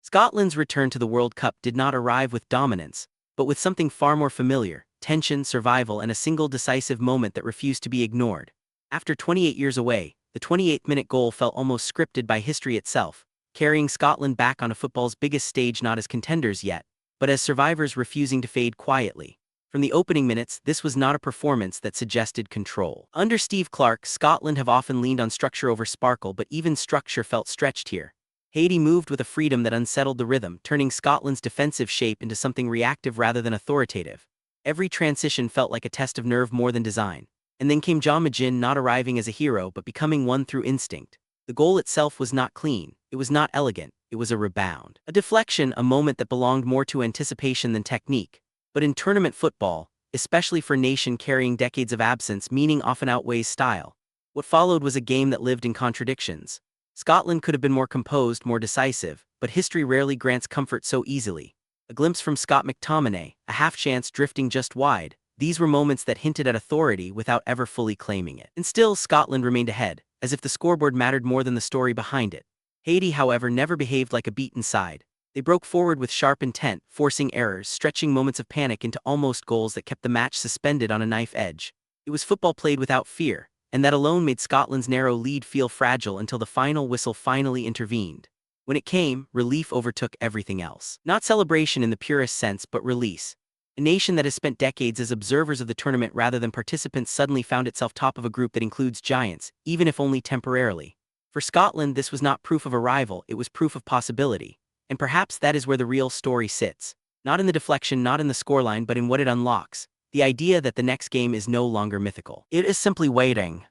Scotland's return to the World Cup did not arrive with dominance, but with something far more familiar: tension, survival, and a single decisive moment that refused to be ignored. After 28 years away, the 28th-minute goal felt almost scripted by history itself, carrying Scotland back onto football's biggest stage, not as contenders yet, but as survivors refusing to fade quietly. From the opening minutes, this was not a performance that suggested control. Under Steve Clarke, Scotland have often leaned on structure over sparkle, but even structure felt stretched here. Haiti moved with a freedom that unsettled the rhythm, turning Scotland's defensive shape into something reactive rather than authoritative. Every transition felt like a test of nerve more than design. And then came John McGinn, not arriving as a hero but becoming one through instinct. The goal itself was not clean, it was not elegant, it was a rebound. A deflection, a moment that belonged more to anticipation than technique. But in tournament football, especially for a nation carrying decades of absence, meaning often outweighs style. What followed was a game that lived in contradictions. Scotland could have been more composed, more decisive, but history rarely grants comfort so easily. A glimpse from Scott McTominay, a half-chance drifting just wide. These were moments that hinted at authority without ever fully claiming it. And still, Scotland remained ahead, as if the scoreboard mattered more than the story behind it. Haiti, however, never behaved like a beaten side. They broke forward with sharp intent, forcing errors, stretching moments of panic into almost goals that kept the match suspended on a knife edge. It was football played without fear, and that alone made Scotland's narrow lead feel fragile until the final whistle finally intervened. When it came, relief overtook everything else. Not celebration in the purest sense, but release. A nation that has spent decades as observers of the tournament rather than participants suddenly found itself top of a group that includes giants, even if only temporarily. For Scotland, this was not proof of arrival, it was proof of possibility. And perhaps that is where the real story sits. Not in the deflection, not in the scoreline, but in what it unlocks. The idea that the next game is no longer mythical. It is simply waiting.